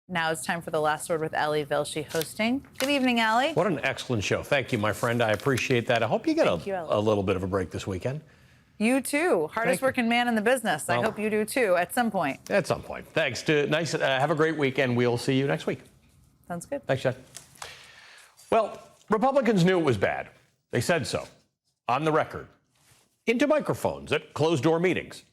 Now it's time for the last word with Ali Velshi hosting. Good evening, Ali. What an excellent show. Thank you, my friend. I appreciate that. I hope you get a little bit of a break this weekend. You too. Hardest working man in the business. Well, I hope you do too at some point. At some point. Thanks. Have a great weekend. We'll see you next week. Sounds good. Thanks, Chad. Well, Republicans knew it was bad. They said so. On the record. Into microphones at closed-door meetings.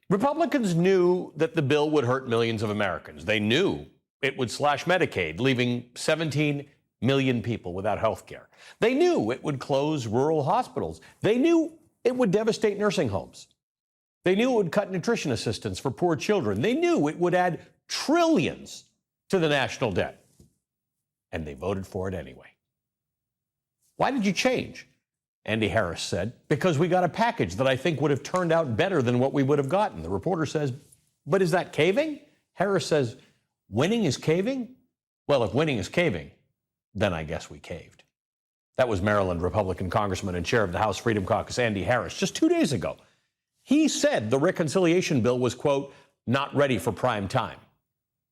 Republicans knew that the bill would hurt millions of Americans. They knew it would slash Medicaid, leaving 17 million people without health care. They knew it would close rural hospitals. They knew it would devastate nursing homes. They knew it would cut nutrition assistance for poor children. They knew it would add trillions to the national debt. And they voted for it anyway. Why did you change? Andy Harris said, because we got a package that I think would have turned out better than what we would have gotten. The reporter says, but is that caving? Harris says, winning is caving? Well, if winning is caving, then I guess we caved. That was Maryland Republican Congressman and chair of the House Freedom Caucus, Andy Harris, just 2 days ago. He said the reconciliation bill was, quote, not ready for prime time.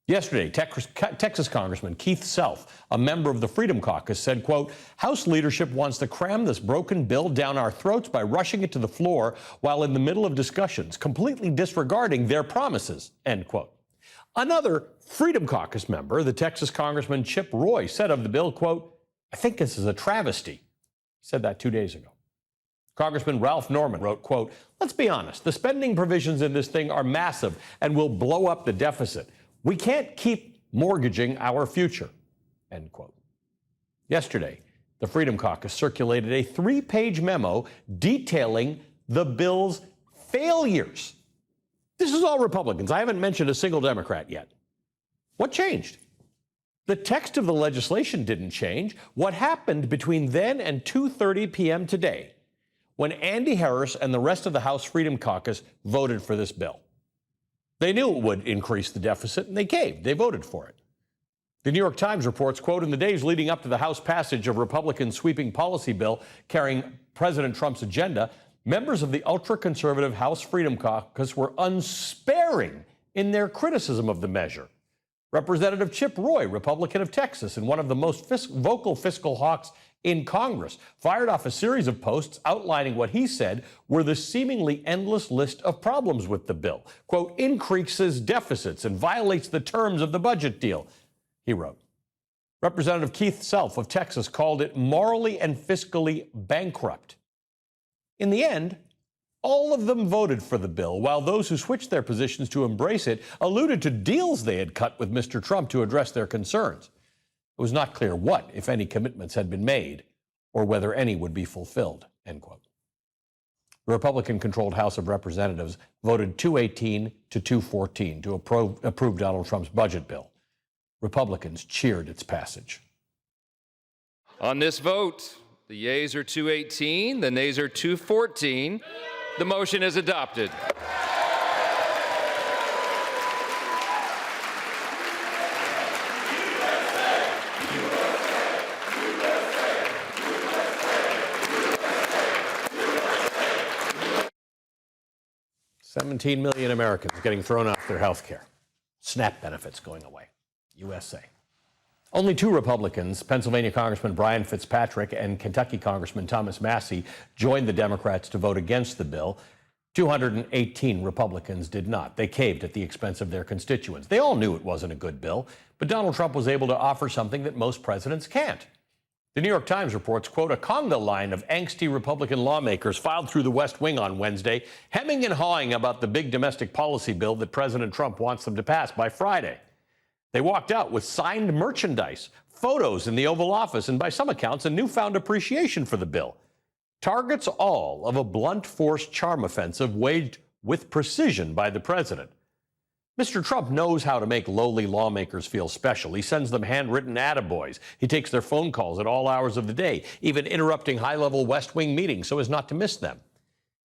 Yesterday, Texas Congressman Keith Self, a member of the Freedom Caucus, said, quote, House leadership wants to cram this broken bill down our throats by rushing it to the floor while in the middle of discussions, completely disregarding their promises, end quote. Another Freedom Caucus member, the Texas Congressman Chip Roy, said of the bill, quote, I think this is a travesty. He said that 2 days ago. Congressman Ralph Norman wrote, quote, let's be honest, the spending provisions in this thing are massive and will blow up the deficit. We can't keep mortgaging our future, end quote. Yesterday, the Freedom Caucus circulated a 3-page memo detailing the bill's failures. This is all Republicans. I haven't mentioned a single Democrat yet. What changed? The text of the legislation didn't change. What happened between then and 2:30 p.m. today, when Andy Harris and the rest of the House Freedom Caucus voted for this bill? They knew it would increase the deficit, and they caved. They voted for it. The New York Times reports, quote, in the days leading up to the House passage of Republicans' sweeping policy bill carrying President Trump's agenda, members of the ultra-conservative House Freedom Caucus were unsparing in their criticism of the measure. Representative Chip Roy, Republican of Texas and one of the most vocal fiscal hawks in Congress, fired off a series of posts outlining what he said were the seemingly endless list of problems with the bill. Quote, increases deficits and violates the terms of the budget deal, he wrote. Representative Keith Self of Texas called it morally and fiscally bankrupt. In the end, all of them voted for the bill, while those who switched their positions to embrace it alluded to deals they had cut with Mr. Trump to address their concerns. It was not clear what, if any, commitments had been made or whether any would be fulfilled, end quote. The Republican-controlled House of Representatives voted 218 to 214 to approve Donald Trump's budget bill. Republicans cheered its passage. On this vote, the yeas are 218, the nays are 214. The motion is adopted. $17 million Americans getting thrown off their health care. SNAP benefits going away. USA. Only 2 Republicans, Pennsylvania Congressman Brian Fitzpatrick and Kentucky Congressman Thomas Massie, joined the Democrats to vote against the bill. 218 Republicans did not. They caved at the expense of their constituents. They all knew it wasn't a good bill, but Donald Trump was able to offer something that most presidents can't. The New York Times reports, quote, a conga line of angsty Republican lawmakers filed through the West Wing on Wednesday, hemming and hawing about the big domestic policy bill that President Trump wants them to pass by Friday. They walked out with signed merchandise, photos in the Oval Office, and by some accounts, a newfound appreciation for the bill. Targets all of a blunt force charm offensive waged with precision by the president. Mr. Trump knows how to make lowly lawmakers feel special. He sends them handwritten attaboys. He takes their phone calls at all hours of the day, even interrupting high-level West Wing meetings so as not to miss them.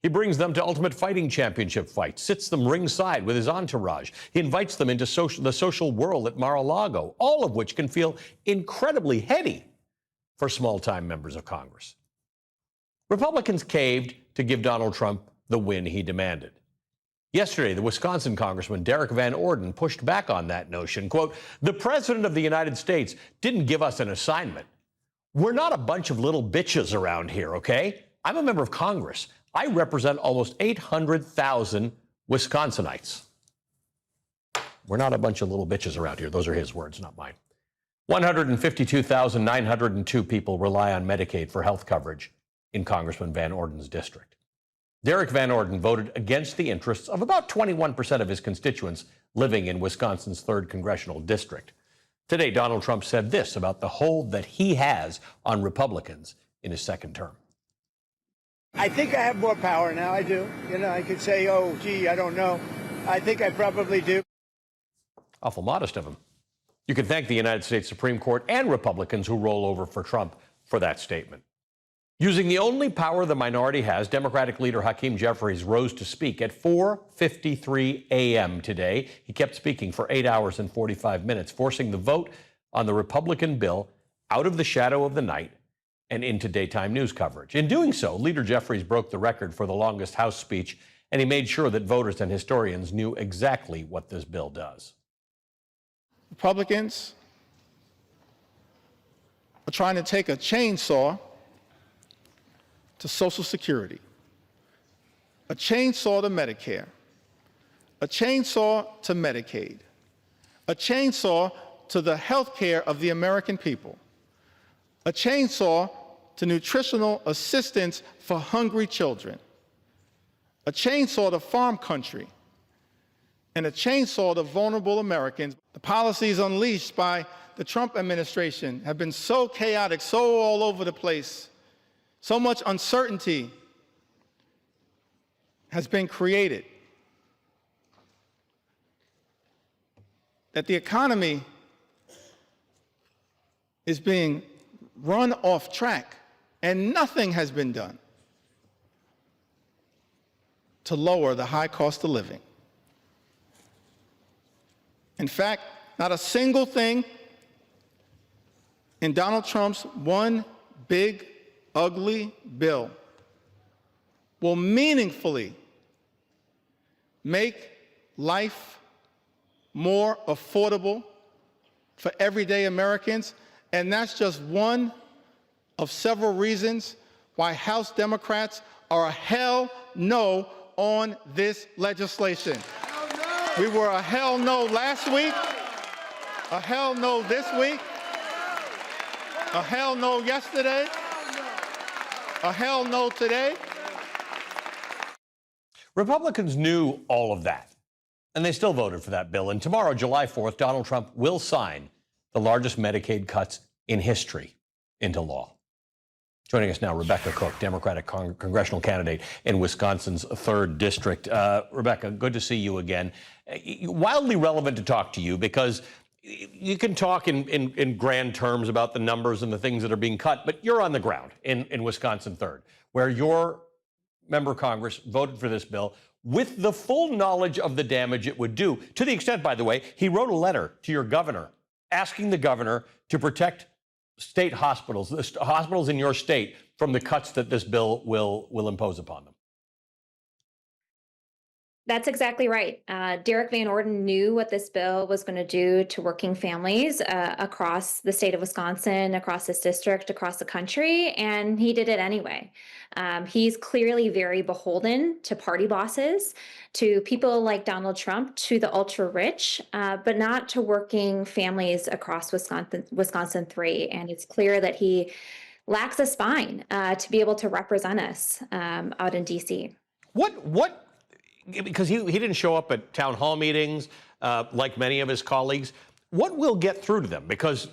He brings them to Ultimate Fighting Championship fights, sits them ringside with his entourage. He invites them into the social world at Mar-a-Lago, all of which can feel incredibly heady for small-time members of Congress. Republicans caved to give Donald Trump the win he demanded. Yesterday, the Wisconsin Congressman Derek Van Orden pushed back on that notion. Quote, "The President of the United States didn't give us an assignment. We're not a bunch of little bitches around here, okay? I'm a member of Congress. I represent almost 800,000 Wisconsinites. We're not a bunch of little bitches around here." Those are his words, not mine. 152,902 people rely on Medicaid for health coverage in Congressman Van Orden's district. Derek Van Orden voted against the interests of about 21% of his constituents living in Wisconsin's 3rd congressional district. Today, Donald Trump said this about the hold that he has on Republicans in his 2nd term. I think I have more power now. I do. I could say, oh, gee, I don't know. I think I probably do. Awful modest of him. You can thank the United States Supreme Court and Republicans who roll over for Trump for that statement. Using the only power the minority has, Democratic leader Hakeem Jeffries rose to speak at 4:53 a.m. today. He kept speaking for 8 hours and 45 minutes, forcing the vote on the Republican bill out of the shadow of the night and into daytime news coverage. In doing so, Leader Jeffries broke the record for the longest House speech, and he made sure that voters and historians knew exactly what this bill does. Republicans are trying to take a chainsaw to Social Security, a chainsaw to Medicare, a chainsaw to Medicaid, a chainsaw to the health care of the American people, a chainsaw to nutritional assistance for hungry children, a chainsaw to farm country, and a chainsaw to vulnerable Americans. The policies unleashed by the Trump administration have been so chaotic, so all over the place. So much uncertainty has been created that the economy is being run off track, and nothing has been done to lower the high cost of living. In fact, not a single thing in Donald Trump's one big ugly bill will meaningfully make life more affordable for everyday Americans. And that's just one of several reasons why House Democrats are a hell no on this legislation. We were a hell no last week, a hell no this week, a hell no yesterday, a hell no today. Republicans knew all of that, and they still voted for that bill. And tomorrow, July 4th, Donald Trump will sign the largest Medicaid cuts in history into law. Joining us now, Rebecca Cook, Democratic congressional candidate in Wisconsin's 3rd district. Rebecca, good to see you again. Wildly relevant to talk to you because you can talk in grand terms about the numbers and the things that are being cut, but you're on the ground in Wisconsin 3rd, where your member of Congress voted for this bill with the full knowledge of the damage it would do, to the extent, by the way, he wrote a letter to your governor asking the governor to protect state hospitals, the hospitals in your state, from the cuts that this bill will impose upon them. That's exactly right. Derek Van Orden knew what this bill was going to do to working families across the state of Wisconsin, across this district, across the country, and he did it anyway. He's clearly very beholden to party bosses, to people like Donald Trump, to the ultra rich, but not to working families across Wisconsin 3. And it's clear that he lacks a spine to be able to represent us out in D.C. What? Because he didn't show up at town hall meetings like many of his colleagues. What will get through to them? Because,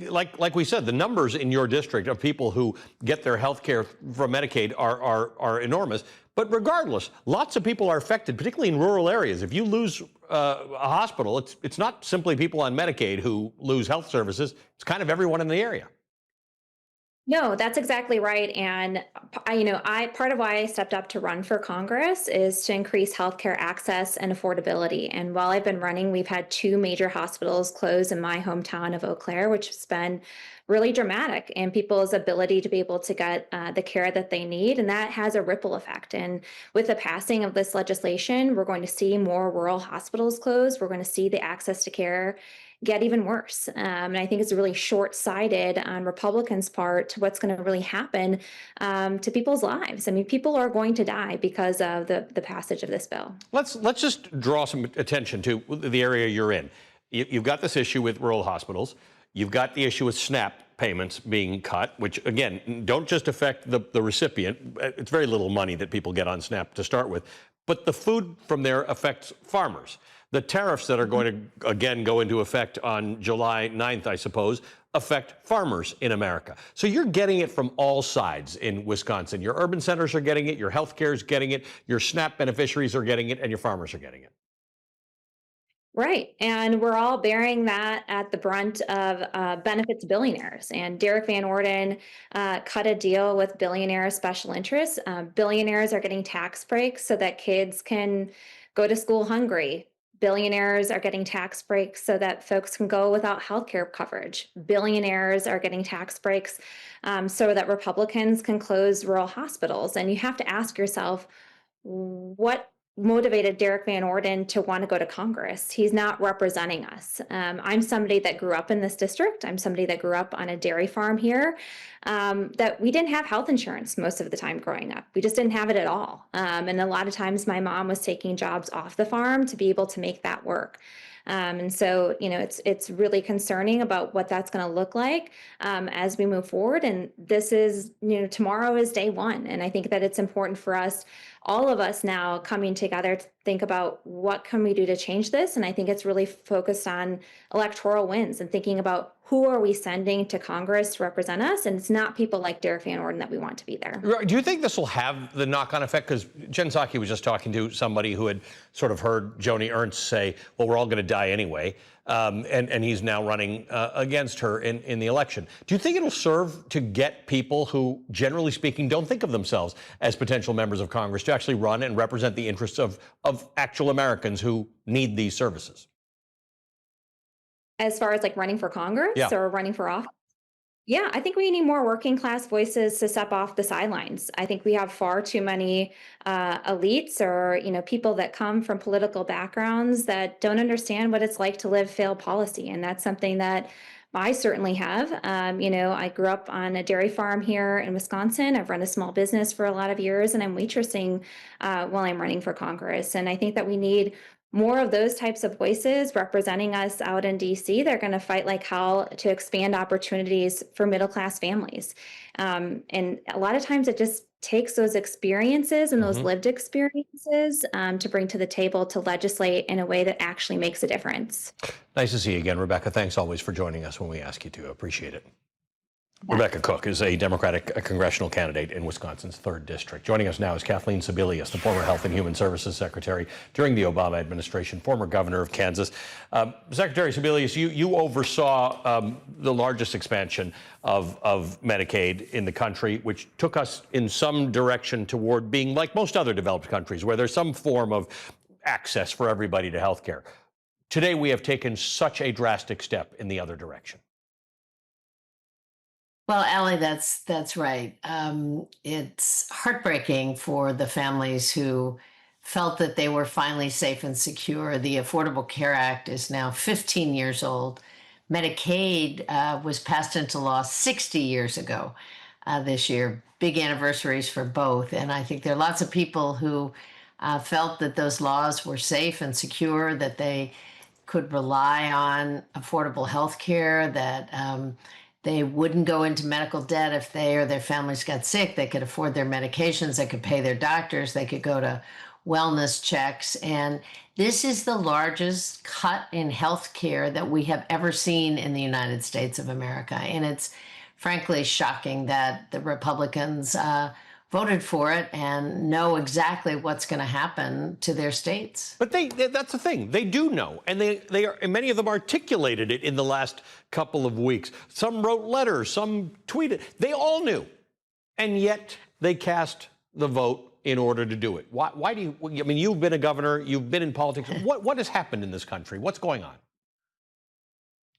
like we said, the numbers in your district of people who get their health care from Medicaid are enormous. But regardless, lots of people are affected, particularly in rural areas. If you lose a hospital, it's not simply people on Medicaid who lose health services. It's kind of everyone in the area. No, that's exactly right. And I part of why I stepped up to run for Congress is to increase healthcare access and affordability. And while I've been running, we've had 2 major hospitals close in my hometown of Eau Claire, which has been really dramatic in people's ability to be able to get the care that they need. And that has a ripple effect. And with the passing of this legislation, we're going to see more rural hospitals close. We're going to see the access to care get even worse. And I think it's really short-sighted on Republicans' part to what's going to really happen to people's lives. I mean, people are going to die because of the passage of this bill. Let's just draw some attention to the area you're in. You've got this issue with rural hospitals. You've got the issue with SNAP payments being cut, which, again, don't just affect the recipient. It's very little money that people get on SNAP to start with. But the food from there affects farmers. The tariffs that are going to, again, go into effect on July 9th, I suppose, affect farmers in America. So you're getting it from all sides in Wisconsin. Your urban centers are getting it, your healthcare is getting it, your SNAP beneficiaries are getting it, and your farmers are getting it. Right. And we're all bearing that at the brunt of benefits billionaires. And Derek Van Orden cut a deal with billionaire special interests. Billionaires are getting tax breaks so that kids can go to school hungry. Billionaires are getting tax breaks so that folks can go without healthcare coverage. Billionaires are getting tax breaks so that Republicans can close rural hospitals. And you have to ask yourself, what motivated Derek Van Orden to want to go to Congress? He's not representing us. I'm somebody that grew up in this district. I'm somebody that grew up on a dairy farm here, that we didn't have health insurance most of the time growing up. We just didn't have it at all. And a lot of times my mom was taking jobs off the farm to be able to make that work. And so, it's really concerning about what that's going to look like as we move forward. And this is, tomorrow is day one. And I think that it's important for us, all of us now coming together to think about what can we do to change this. And I think it's really focused on electoral wins and thinking about who are we sending to Congress to represent us? And it's not people like Derek Van Orden that we want to be there. Do you think this will have the knock-on effect? Because Jen Psaki was just talking to somebody who had sort of heard Joni Ernst say, well, we're all going to die anyway. And he's now running against her in the election. Do you think it'll serve to get people who, generally speaking, don't think of themselves as potential members of Congress to actually run and represent the interests of actual Americans who need these services? As far as like running for Congress or running for office? Yeah, I think we need more working class voices to step off the sidelines. I think we have far too many elites or people that come from political backgrounds that don't understand what it's like to live failed policy, and that's something that I certainly have. I grew up on a dairy farm here in Wisconsin. I've run a small business for a lot of years, and I'm waitressing while I'm running for Congress. And I think that we need more of those types of voices representing us out in DC. They're going to fight like hell to expand opportunities for middle-class families. And a lot of times it just takes those experiences and those lived experiences to bring to the table to legislate in a way that actually makes a difference. Nice to see you again, Rebecca. Thanks always for joining us when we ask you to. Appreciate it. Rebecca Cook is a Democratic congressional candidate in Wisconsin's 3rd District. Joining us now is Kathleen Sebelius, the former Health and Human Services Secretary during the Obama administration, former governor of Kansas. Secretary Sebelius, you oversaw the largest expansion of Medicaid in the country, which took us in some direction toward being like most other developed countries, where there's some form of access for everybody to health care. Today, we have taken such a drastic step in the other direction. Well, Allie, that's right. It's heartbreaking for the families who felt that they were finally safe and secure. The Affordable Care Act is now 15 years old. Medicaid was passed into law 60 years ago this year. Big anniversaries for both. And I think there are lots of people who felt that those laws were safe and secure, that they could rely on affordable health care, that they wouldn't go into medical debt if they or their families got sick. They could afford their medications. They could pay their doctors. They could go to wellness checks. And this is the largest cut in health care that we have ever seen in the United States of America. And it's frankly shocking that the Republicans voted for it and know exactly what's going to happen to their states. But that's the thing. They do know. And and many of them articulated it in the last couple of weeks. Some wrote letters, some tweeted. They all knew. And yet they cast the vote in order to do it. Why do you, I mean, you've been a governor, you've been in politics. What has happened in this country? What's going on?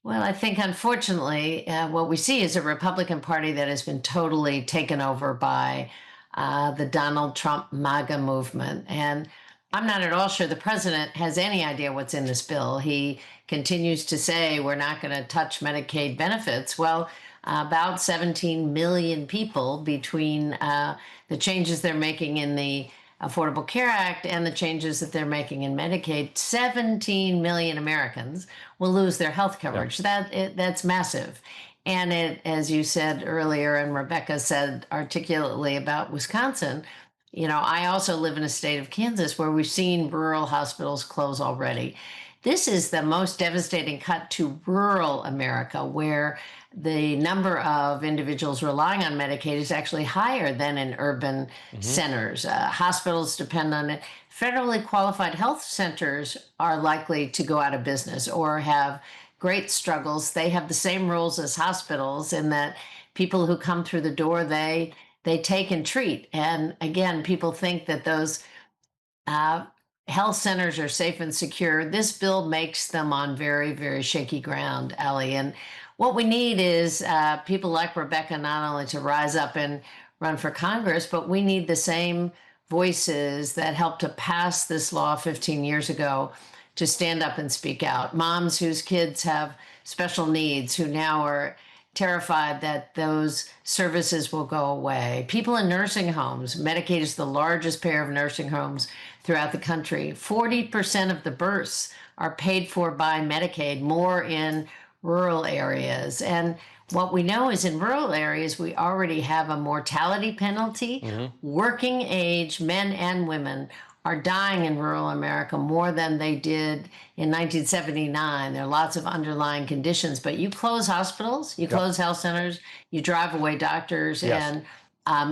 Well, I think, unfortunately, what we see is a Republican Party that has been totally taken over by the Donald Trump MAGA movement. And I'm not at all sure the president has any idea what's in this bill. He continues to say we're not going to touch Medicaid benefits. Well, about 17 million people between the changes they're making in the Affordable Care Act and the changes that they're making in Medicaid, 17 million Americans will lose their health coverage. Yep. That's massive. And it, as you said earlier, and Rebecca said articulately about Wisconsin, you know, I also live in a state of Kansas where we've seen rural hospitals close already. This is the most devastating cut to rural America, where the number of individuals relying on Medicaid is actually higher than in urban centers. Hospitals depend on it. Federally qualified health centers are likely to go out of business or have great struggles. They have the same rules as hospitals in that people who come through the door, they take and treat. And again, people think that those health centers are safe and secure. This bill makes them on very, very shaky ground, Ali. And what we need is people like Rebecca not only to rise up and run for Congress, but we need the same voices that helped to pass this law 15 years ago to stand up and speak out. Moms whose kids have special needs, who now are terrified that those services will go away. People in nursing homes. Medicaid is the largest payer of nursing homes throughout the country. 40% of the births are paid for by Medicaid, more in rural areas. And what we know is in rural areas, we already have a mortality penalty. Working age men and women are dying in rural America more than they did in 1979. There are lots of underlying conditions, but you close hospitals, you close health centers, you drive away doctors, and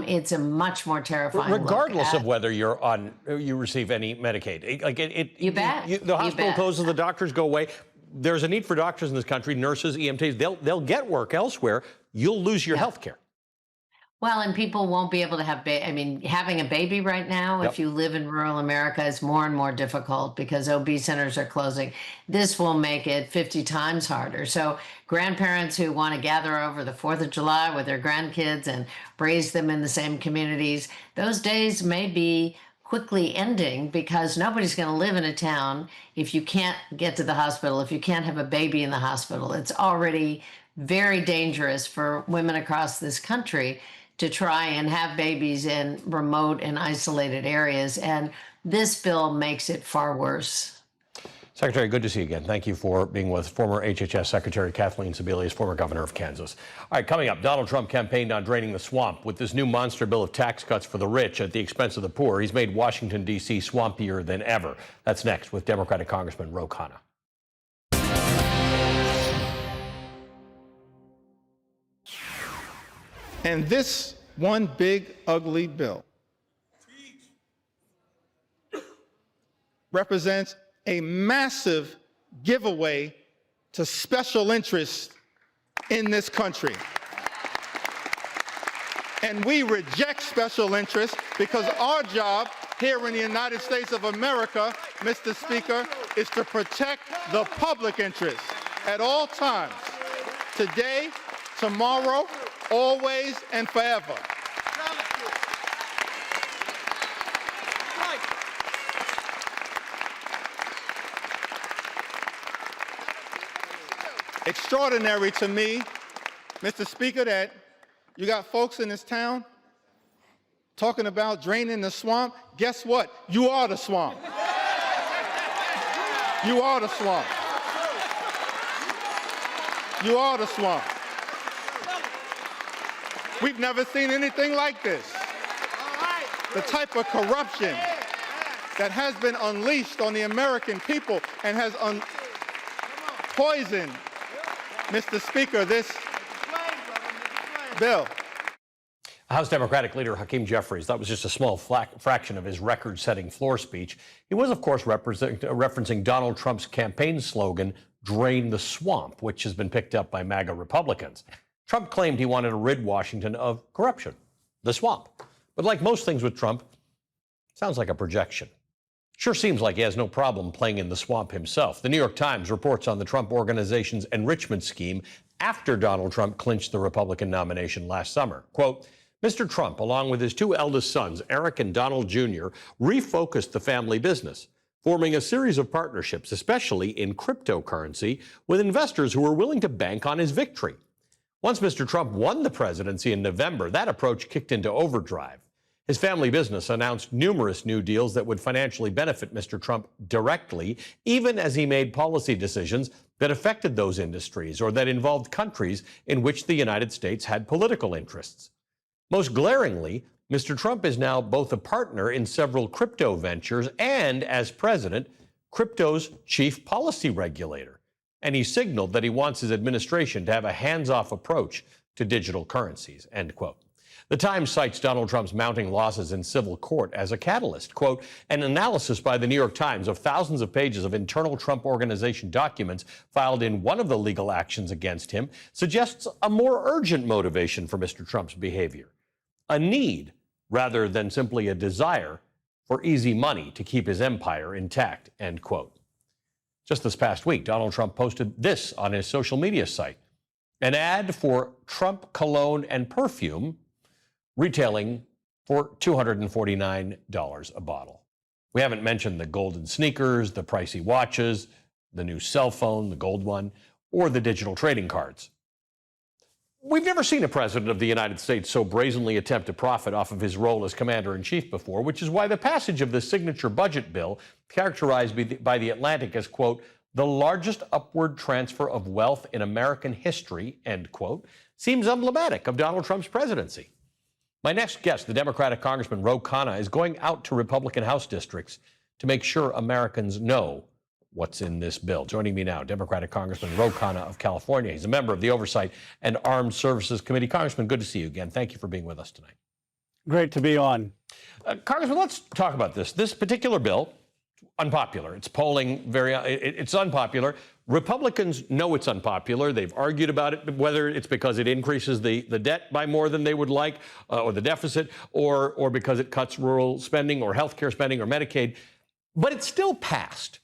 it's a much more terrifying regardless of whether you receive any Medicaid. Like you bet. The hospital closes, the doctors go away. There's a need for doctors in this country, nurses, EMTs. They'll get work elsewhere. You'll lose your health care. Well, and people won't be able to have, I mean, having a baby right now, if you live in rural America, is more and more difficult because OB centers are closing. This will make it 50 times harder. So grandparents who want to gather over the 4th of July with their grandkids and raise them in the same communities, those days may be quickly ending because nobody's going to live in a town if you can't get to the hospital, if you can't have a baby in the hospital. It's already very dangerous for women across this country to try and have babies in remote and isolated areas. And this bill makes it far worse. Secretary, good to see you again. Thank you for being with former HHS Secretary Kathleen Sebelius, former governor of Kansas. All right, coming up, Donald Trump campaigned on draining the swamp with this new monster bill of tax cuts for the rich at the expense of the poor. He's made Washington, D.C. swampier than ever. That's next with Democratic Congressman Ro Khanna. And this one big, ugly bill represents a massive giveaway to special interests in this country. And we reject special interests because our job here in the United States of America, Mr. Speaker, is to protect the public interest at all times, today, tomorrow, always and forever. Extraordinary to me, Mr. Speaker, that you got folks in this town talking about draining the swamp. Guess what? You are the swamp. You are the swamp. You are the swamp. We've never seen anything like this. The type of corruption that has been unleashed on the American people and has poisoned, Mr. Speaker, this bill. House Democratic leader Hakeem Jeffries, that was just a small fraction of his record-setting floor speech. He was, of course, referencing Donald Trump's campaign slogan, "Drain the Swamp," which has been picked up by MAGA Republicans. Trump claimed he wanted to rid Washington of corruption, the swamp. But like most things with Trump, sounds like a projection. Sure seems like he has no problem playing in the swamp himself. The New York Times reports on the Trump Organization's enrichment scheme after Donald Trump clinched the Republican nomination last summer. Quote, Mr. Trump, along with his two eldest sons, Eric and Donald Jr., refocused the family business, forming a series of partnerships, especially in cryptocurrency, with investors who were willing to bank on his victory. Once Mr. Trump won the presidency in November, that approach kicked into overdrive. His family business announced numerous new deals that would financially benefit Mr. Trump directly, even as he made policy decisions that affected those industries or that involved countries in which the United States had political interests. Most glaringly, Mr. Trump is now both a partner in several crypto ventures and, as president, crypto's chief policy regulator. And he signaled that he wants his administration to have a hands-off approach to digital currencies, end quote. The Times cites Donald Trump's mounting losses in civil court as a catalyst. Quote, an analysis by the New York Times of thousands of pages of internal Trump Organization documents filed in one of the legal actions against him suggests a more urgent motivation for Mr. Trump's behavior. A need, rather than simply a desire, for easy money to keep his empire intact, end quote. Just this past week, Donald Trump posted this on his social media site, an ad for Trump cologne and perfume retailing for $249 a bottle. We haven't mentioned the golden sneakers, the pricey watches, the new cell phone, the gold one, or the digital trading cards. We've never seen a president of the United States so brazenly attempt to profit off of his role as commander-in-chief before, which is why the passage of the signature budget bill, characterized by The Atlantic as, quote, the largest upward transfer of wealth in American history, end quote, seems emblematic of Donald Trump's presidency. My next guest, the Democratic Congressman Ro Khanna, is going out to Republican House districts to make sure Americans know what's in this bill. Joining me now, Democratic Congressman Ro Khanna of California. He's a member of the Oversight and Armed Services Committee. Congressman, good to see you again. Thank you for being with us tonight. Great to be on. Congressman, let's talk about this. This particular bill, unpopular. It's polling it's unpopular. Republicans know it's unpopular. They've argued about it, whether it's because it increases the debt by more than they would like, or the deficit, or because it cuts rural spending or healthcare spending or Medicaid. But it's still passed.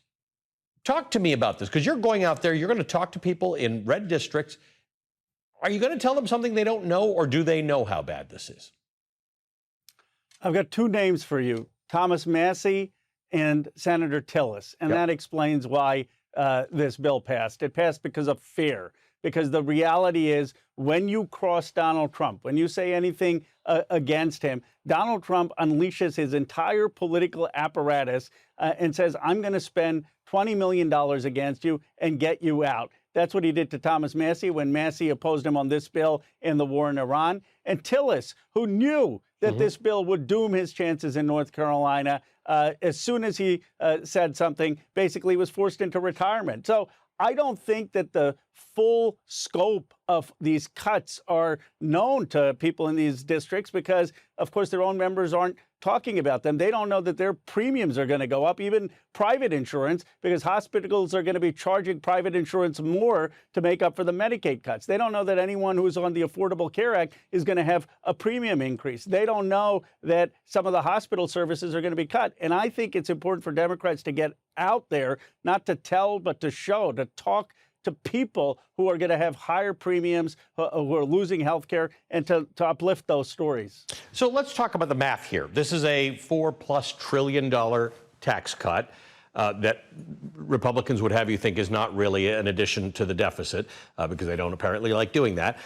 Talk to me about this, because you're going out there, you're going to talk to people in red districts. Are you going to tell them something they don't know, or do they know how bad this is? I've got two names for you, Thomas Massie and Senator Tillis, and that explains why this bill passed. It passed because of fear, because the reality is when you cross Donald Trump, when you say anything against him, Donald Trump unleashes his entire political apparatus and says, I'm going to spend $20 million against you and get you out. That's what he did to Thomas Massie when Massie opposed him on this bill in the war in Iran. And Tillis, who knew that this bill would doom his chances in North Carolina, as soon as he said something, basically was forced into retirement. So I don't think that the full scope of these cuts are known to people in these districts because, of course, their own members aren't talking about them. They don't know that their premiums are going to go up, even private insurance, because hospitals are going to be charging private insurance more to make up for the Medicaid cuts. They don't know that anyone who's on the Affordable Care Act is going to have a premium increase. They don't know that some of the hospital services are going to be cut. And I think it's important for Democrats to get out there, not to tell, but to show, to talk to people who are going to have higher premiums, who are losing health care, and to uplift those stories. So let's talk about the math here. This is a $4+ trillion tax cut that Republicans would have you think is not really an addition to the deficit, because they don't apparently like doing that.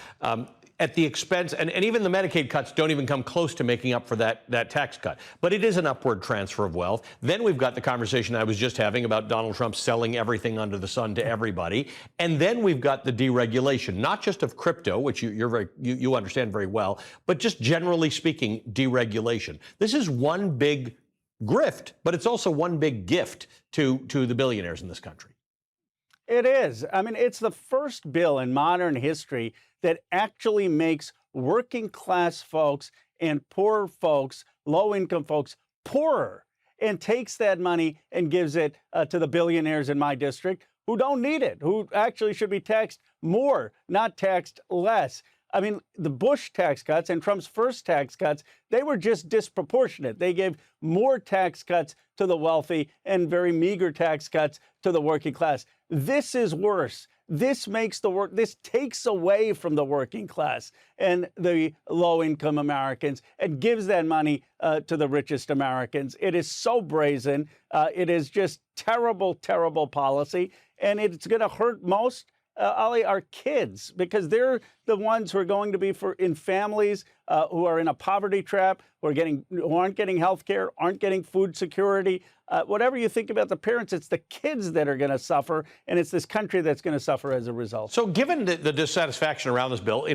At the expense, and even the Medicaid cuts don't even come close to making up for that tax cut. But it is an upward transfer of wealth. Then we've got the conversation I was just having about Donald Trump selling everything under the sun to everybody. And then we've got the deregulation, not just of crypto, which you understand very well, but just generally speaking, deregulation. This is one big grift, but it's also one big gift to the billionaires in this country. It is. I mean, it's the first bill in modern history that actually makes working class folks and poor folks, low income folks, poorer, and takes that money and gives it to the billionaires in my district who don't need it, who actually should be taxed more, not taxed less. I mean, the Bush tax cuts and Trump's first tax cuts, they were just disproportionate. They gave more tax cuts to the wealthy and very meager tax cuts to the working class. This is worse. This takes away from the working class and the low-income Americans and gives that money to the richest Americans. It is so brazen. It is just terrible, terrible policy, and it's going to hurt most, Ali, our kids, because they're the ones who are going to be in families who are in a poverty trap, who aren't getting health care, aren't getting food security. Whatever you think about the parents, it's the kids that are going to suffer, and it's this country that's going to suffer as a result. So given the dissatisfaction around this bill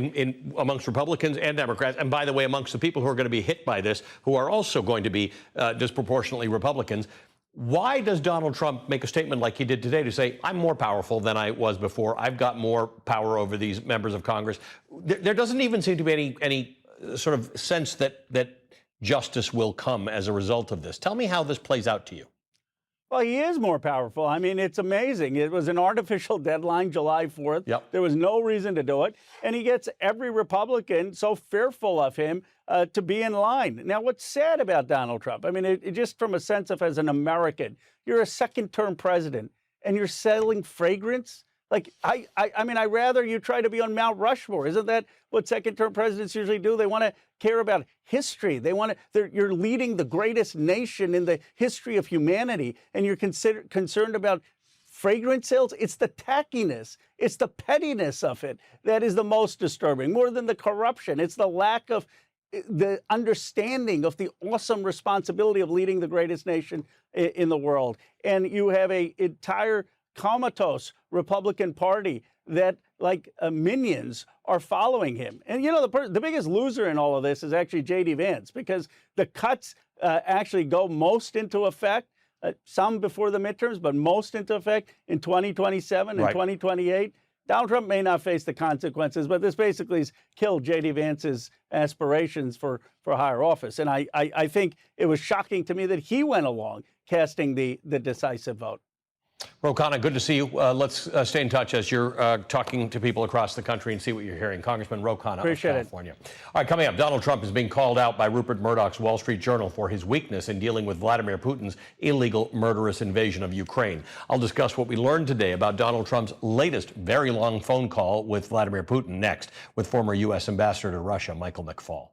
amongst Republicans and Democrats, and by the way, amongst the people who are going to be hit by this, who are also going to be disproportionately Republicans, why does Donald Trump make a statement like he did today to say, I'm more powerful than I was before, I've got more power over these members of Congress? There doesn't even seem to be any sort of sense that justice will come as a result of this. Tell me how this plays out to you. Well, he is more powerful. I mean, it's amazing. It was an artificial deadline, July 4th. Yep. There was no reason to do it. And he gets every Republican so fearful of him to be in line. Now, what's sad about Donald Trump? I mean, it just from a sense of as an American, you're a second-term president and you're selling fragrance. Like, I mean, I'd rather you try to be on Mount Rushmore. Isn't that what second-term presidents usually do? They want to care about history. You're leading the greatest nation in the history of humanity, and you're concerned about fragrance sales. It's the tackiness, it's the pettiness of it that is the most disturbing, more than the corruption. It's the lack of the understanding of the awesome responsibility of leading the greatest nation in the world. And you have an entire comatose Republican Party that, like minions, are following him. And, you know, the biggest loser in all of this is actually J.D. Vance, because the cuts actually go most into effect, some before the midterms, but most into effect in 2027 and 2028. Donald Trump may not face the consequences, but this basically has killed J.D. Vance's aspirations for higher office. And I think it was shocking to me that he went along casting the decisive vote. Ro Khanna, good to see you. Let's stay in touch as you're talking to people across the country and see what you're hearing. Congressman Ro Khanna of California. All right, coming up, Donald Trump is being called out by Rupert Murdoch's Wall Street Journal for his weakness in dealing with Vladimir Putin's illegal, murderous invasion of Ukraine. I'll discuss what we learned today about Donald Trump's latest very long phone call with Vladimir Putin next, with former U.S. Ambassador to Russia, Michael McFaul.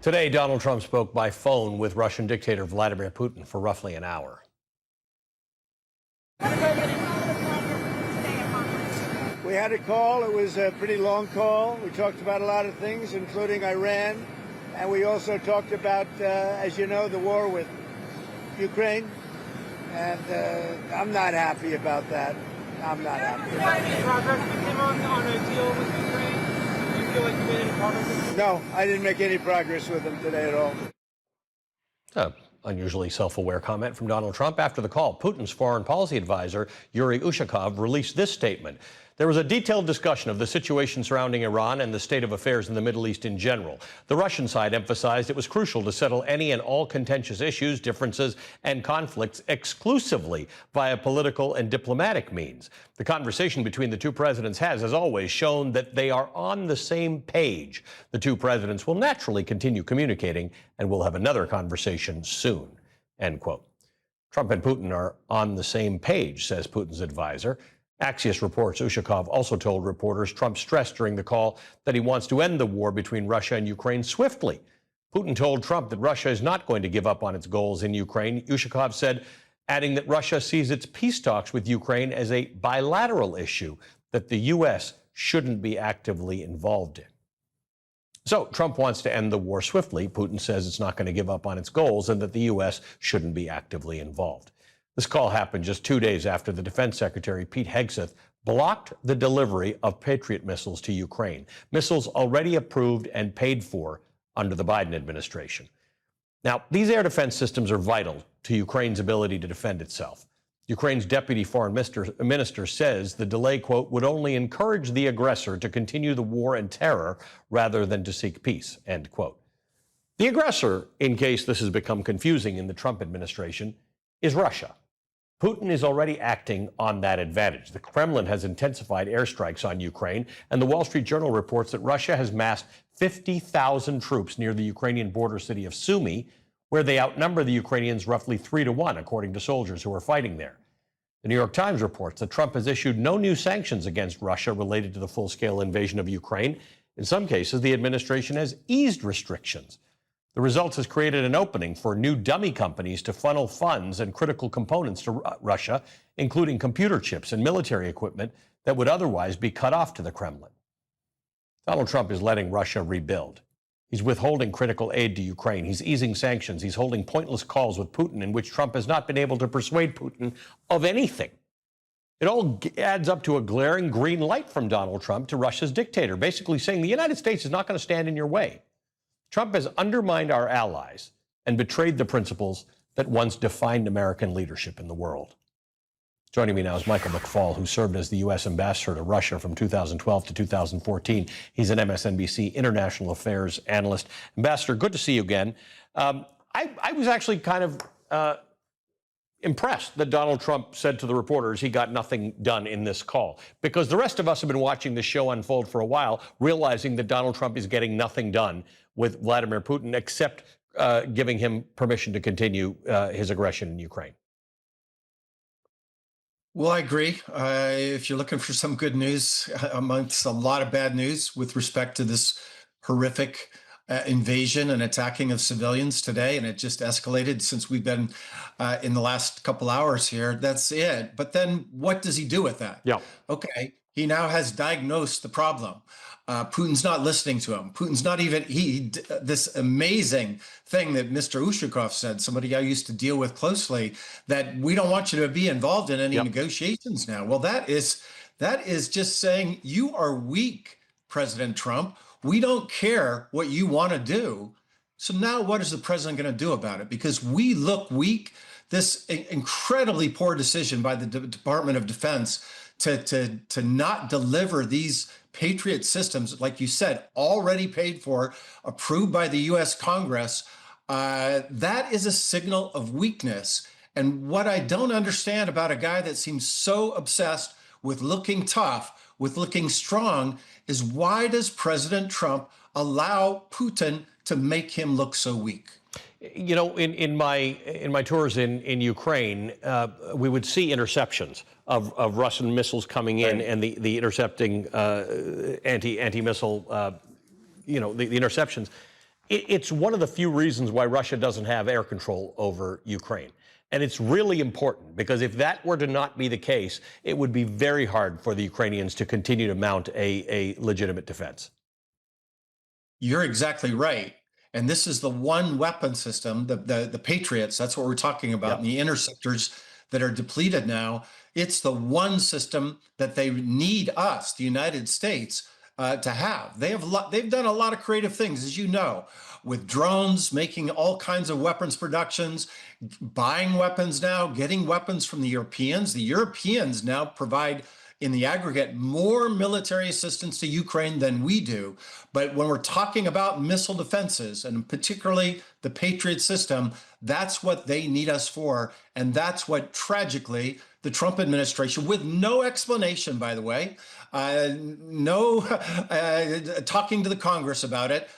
Today, Donald Trump spoke by phone with Russian dictator Vladimir Putin for roughly an hour. We had a call. It was a pretty long call. We talked about a lot of things, including Iran. And we also talked about, as you know, the war with Ukraine. And I'm not happy about that. I'm not happy about that. Any progress with him on a deal with Ukraine? Do you feel like you made any progress with him? No, I didn't make any progress with him today at all. Unusually self-aware comment from Donald Trump. After the call, Putin's foreign policy advisor, Yuri Ushakov, released this statement. There was a detailed discussion of the situation surrounding Iran and the state of affairs in the Middle East in general. The Russian side emphasized it was crucial to settle any and all contentious issues, differences, and conflicts exclusively via political and diplomatic means. The conversation between the two presidents has, as always, shown that they are on the same page. The two presidents will naturally continue communicating, and we'll have another conversation soon, end quote. Trump and Putin are on the same page, says Putin's advisor. Axios reports Ushakov also told reporters Trump stressed during the call that he wants to end the war between Russia and Ukraine swiftly. Putin told Trump that Russia is not going to give up on its goals in Ukraine. Ushakov said, adding that Russia sees its peace talks with Ukraine as a bilateral issue that the U.S. shouldn't be actively involved in. So Trump wants to end the war swiftly. Putin says it's not going to give up on its goals and that the U.S. shouldn't be actively involved. This call happened just 2 days after the Defense Secretary, Pete Hegseth, blocked the delivery of Patriot missiles to Ukraine, missiles already approved and paid for under the Biden administration. Now, these air defense systems are vital to Ukraine's ability to defend itself. Ukraine's deputy foreign minister says the delay, quote, would only encourage the aggressor to continue the war and terror rather than to seek peace, end quote. The aggressor, in case this has become confusing in the Trump administration, is Russia. Putin is already acting on that advantage. The Kremlin has intensified airstrikes on Ukraine, and the Wall Street Journal reports that Russia has massed 50,000 troops near the Ukrainian border city of Sumy, where they outnumber the Ukrainians roughly 3-1, according to soldiers who are fighting there. The New York Times reports that Trump has issued no new sanctions against Russia related to the full-scale invasion of Ukraine. In some cases, the administration has eased restrictions. The result has created an opening for new dummy companies to funnel funds and critical components to Russia, including computer chips and military equipment that would otherwise be cut off to the Kremlin. Donald Trump is letting Russia rebuild. He's withholding critical aid to Ukraine. He's easing sanctions. He's holding pointless calls with Putin in which Trump has not been able to persuade Putin of anything. It all adds up to a glaring green light from Donald Trump to Russia's dictator, basically saying the United States is not going to stand in your way. Trump has undermined our allies and betrayed the principles that once defined American leadership in the world. Joining me now is Michael McFaul, who served as the U.S. ambassador to Russia from 2012 to 2014. He's an MSNBC international affairs analyst. Ambassador, good to see you again. I was actually kind of impressed that Donald Trump said to the reporters he got nothing done in this call, because the rest of us have been watching the show unfold for a while, realizing that Donald Trump is getting nothing done with Vladimir Putin except giving him permission to continue his aggression in Ukraine. Well, I agree. If you're looking for some good news amongst a lot of bad news with respect to this horrific invasion and attacking of civilians today, and it just escalated since we've been in the last couple hours here, that's it. But then what does he do with that? Yeah. Okay, he now has diagnosed the problem. Putin's not listening to him. Putin's not even, this amazing thing that Mr. Ushakov said, somebody I used to deal with closely, that we don't want you to be involved in any negotiations now. Well, that is just saying you are weak, President Trump. We don't care what you want to do. So now what is the president going to do about it? Because we look weak. This incredibly poor decision by the Department of Defense to not deliver these Patriot systems, like you said, already paid for, approved by the U.S. Congress, that is a signal of weakness. And what I don't understand about a guy that seems so obsessed with looking tough, with looking strong, is why does President Trump allow Putin to make him look so weak? You know, in my tours in Ukraine, we would see interceptions of Russian missiles coming in, and the intercepting anti-missile, the interceptions. It's one of the few reasons why Russia doesn't have air control over Ukraine. And it's really important, because if that were to not be the case, it would be very hard for the Ukrainians to continue to mount a legitimate defense. You're exactly right. And this is the one weapon system, the Patriots, that's what we're talking about, and the interceptors that are depleted now. It's the one system that they need us, the United States, to have. They've done a lot of creative things, as you know, with drones, making all kinds of weapons productions, buying weapons now, getting weapons from the Europeans. The Europeans now provide, in the aggregate, more military assistance to Ukraine than we do. But when we're talking about missile defenses, and particularly the Patriot system, that's what they need us for. And that's what, tragically, the Trump administration, with no explanation, by the way, talking to the Congress about it,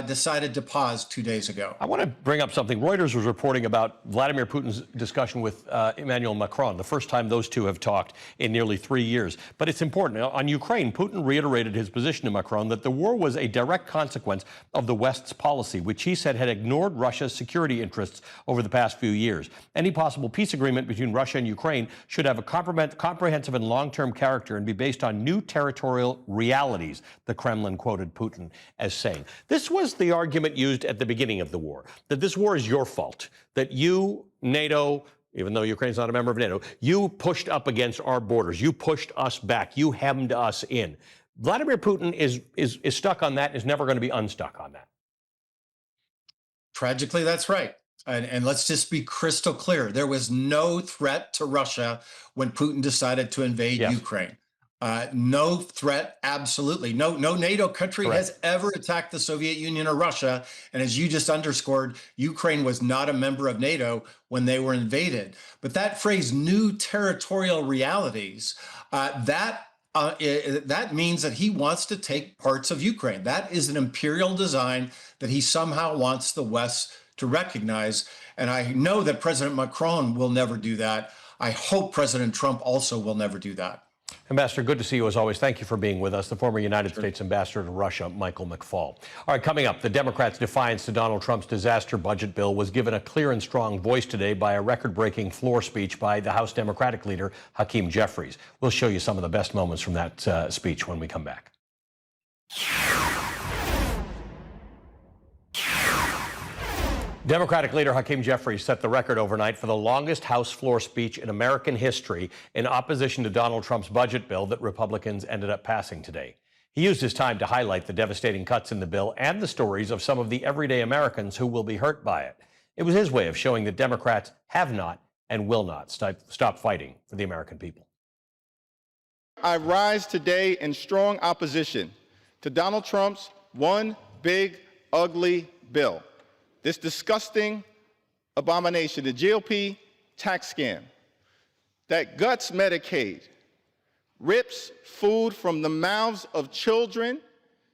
decided to pause 2 days ago. I want to bring up something. Reuters was reporting about Vladimir Putin's discussion with Emmanuel Macron, the first time those two have talked in nearly 3 years. But it's important. On Ukraine, Putin reiterated his position to Macron that the war was a direct consequence of the West's policy, which he said had ignored Russia's security interests over the past few years. Any possible peace agreement between Russia and Ukraine should have a comprehensive and long-term character and be based on new territorial realities, the Kremlin quoted Putin as saying. This was the argument used at the beginning of the war, that this war is your fault, that you, NATO, even though Ukraine's not a member of NATO, you pushed up against our borders, you pushed us back, you hemmed us in. Vladimir Putin is stuck on that, is never going to be unstuck on that. Tragically, that's right. And let's just be crystal clear. There was no threat to Russia when Putin decided to invade Ukraine. No threat, absolutely. No NATO country has ever attacked the Soviet Union or Russia. And as you just underscored, Ukraine was not a member of NATO when they were invaded. But that phrase, new territorial realities, that means that he wants to take parts of Ukraine. That is an imperial design that he somehow wants the West to recognize. And I know that President Macron will never do that. I hope President Trump also will never do that. Ambassador, good to see you as always. Thank you for being with us. The former United States Ambassador to Russia, Michael McFaul. All right, coming up, the Democrats' defiance to Donald Trump's disaster budget bill was given a clear and strong voice today by a record-breaking floor speech by the House Democratic leader, Hakeem Jeffries. We'll show you some of the best moments from that speech when we come back. Democratic leader Hakeem Jeffries set the record overnight for the longest House floor speech in American history in opposition to Donald Trump's budget bill that Republicans ended up passing today. He used his time to highlight the devastating cuts in the bill and the stories of some of the everyday Americans who will be hurt by it. It was his way of showing that Democrats have not and will not stop fighting for the American people. I rise today in strong opposition to Donald Trump's one big, ugly bill. This disgusting abomination, the GOP tax scam that guts Medicaid, rips food from the mouths of children,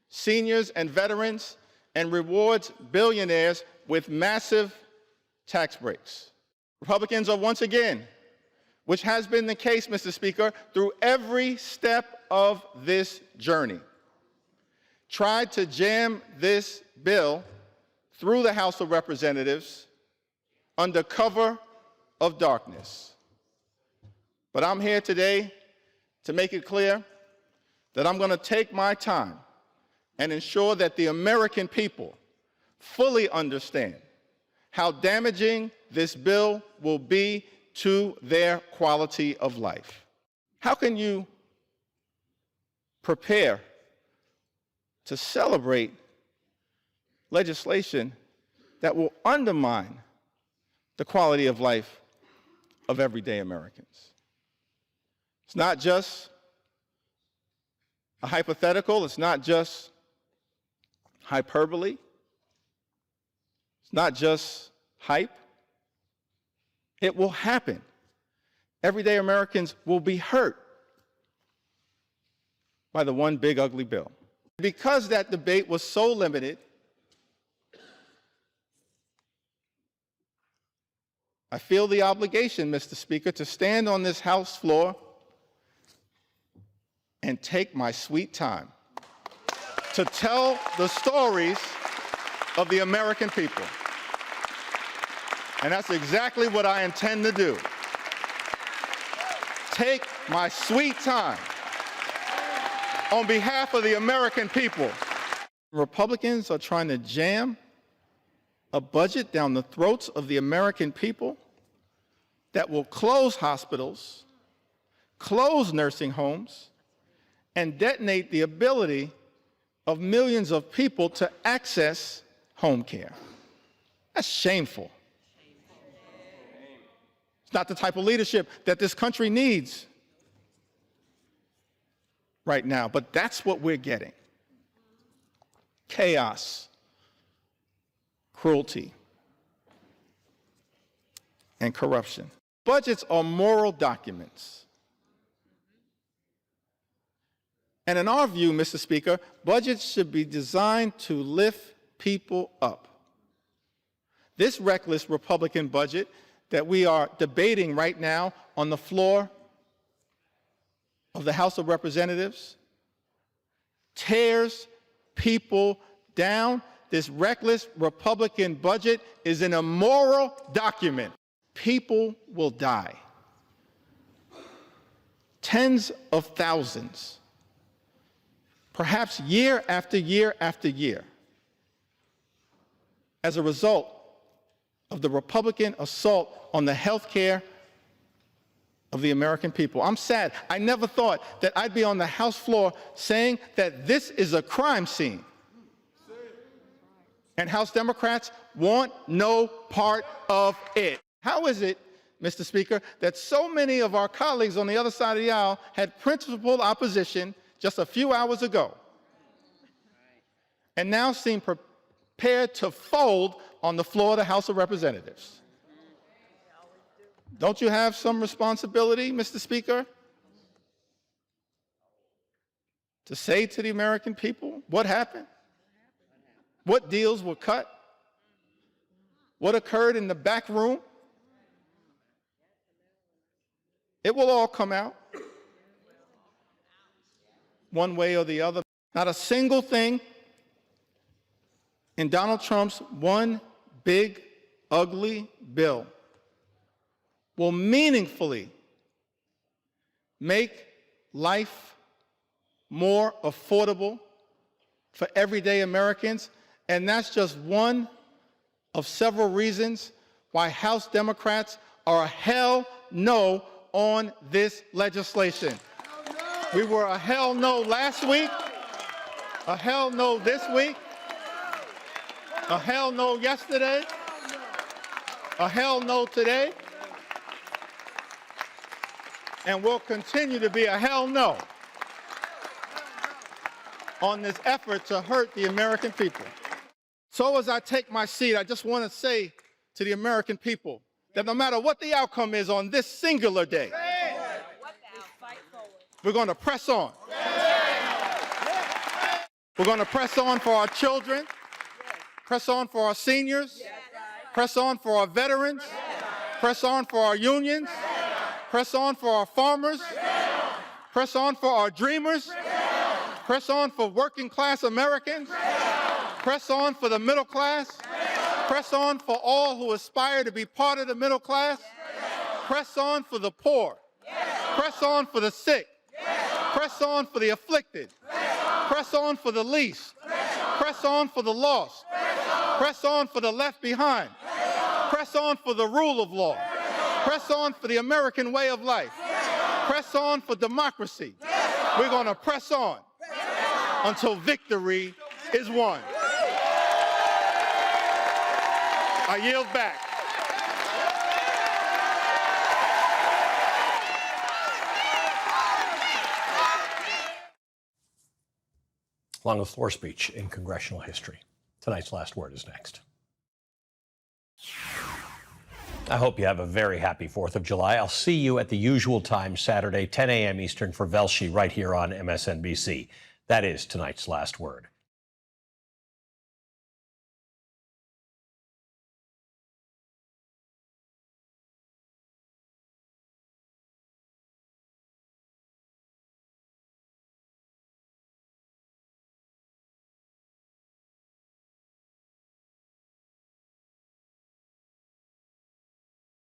seniors, and veterans, and rewards billionaires with massive tax breaks. Republicans are once again, which has been the case, Mr. Speaker, through every step of this journey, tried to jam this bill through the House of Representatives under cover of darkness. But I'm here today to make it clear that I'm going to take my time and ensure that the American people fully understand how damaging this bill will be to their quality of life. How can you prepare to celebrate legislation that will undermine the quality of life of everyday Americans? It's not just a hypothetical. It's not just hyperbole. It's not just hype. It will happen. Everyday Americans will be hurt by the one big ugly bill. Because that debate was so limited, I feel the obligation, Mr. Speaker, to stand on this House floor and take my sweet time to tell the stories of the American people. And that's exactly what I intend to do. Take my sweet time on behalf of the American people. Republicans are trying to jam a budget down the throats of the American people that will close hospitals, close nursing homes, and detonate the ability of millions of people to access home care. That's shameful. It's not the type of leadership that this country needs right now, but that's what we're getting. Chaos, cruelty, and corruption. Budgets are moral documents. And in our view, Mr. Speaker, budgets should be designed to lift people up. This reckless Republican budget that we are debating right now on the floor of the House of Representatives tears people down. This reckless Republican budget is an immoral document. People will die. Tens of thousands, perhaps year after year after year, as a result of the Republican assault on the health care of the American people. I'm sad. I never thought that I'd be on the House floor saying that this is a crime scene. And House Democrats want no part of it. How is it, Mr. Speaker, that so many of our colleagues on the other side of the aisle had principled opposition just a few hours ago and now seem prepared to fold on the floor of the House of Representatives? Don't you have some responsibility, Mr. Speaker, to say to the American people what happened? What deals were cut? What occurred in the back room? It will all come out one way or the other. Not a single thing in Donald Trump's one big, ugly bill will meaningfully make life more affordable for everyday Americans. And that's just one of several reasons why House Democrats are a hell no on this legislation. We were a hell no last week, a hell no this week, a hell no yesterday, a hell no today, and we'll continue to be a hell no on this effort to hurt the American people. So as I take my seat, I just want to say to the American people that no matter what the outcome is on this singular day, we're going to press on. We're going to press on for our children, press on for our seniors, press on for our veterans, press on for our unions, press on for our farmers, press on for our dreamers, press on for working class Americans, press on for the middle class, press on for all who aspire to be part of the middle class, press on for the poor, press on for the sick, press on for the afflicted, press on for the least, press on for the lost, press on for the left behind, press on for the rule of law, press on for the American way of life, press on for democracy. We're going to press on until victory is won. I yield back. Longest floor speech in congressional history. Tonight's last word is next. I hope you have a very happy 4th of July. I'll see you at the usual time, Saturday, 10 a.m. Eastern for Velshi right here on MSNBC. That is tonight's last word.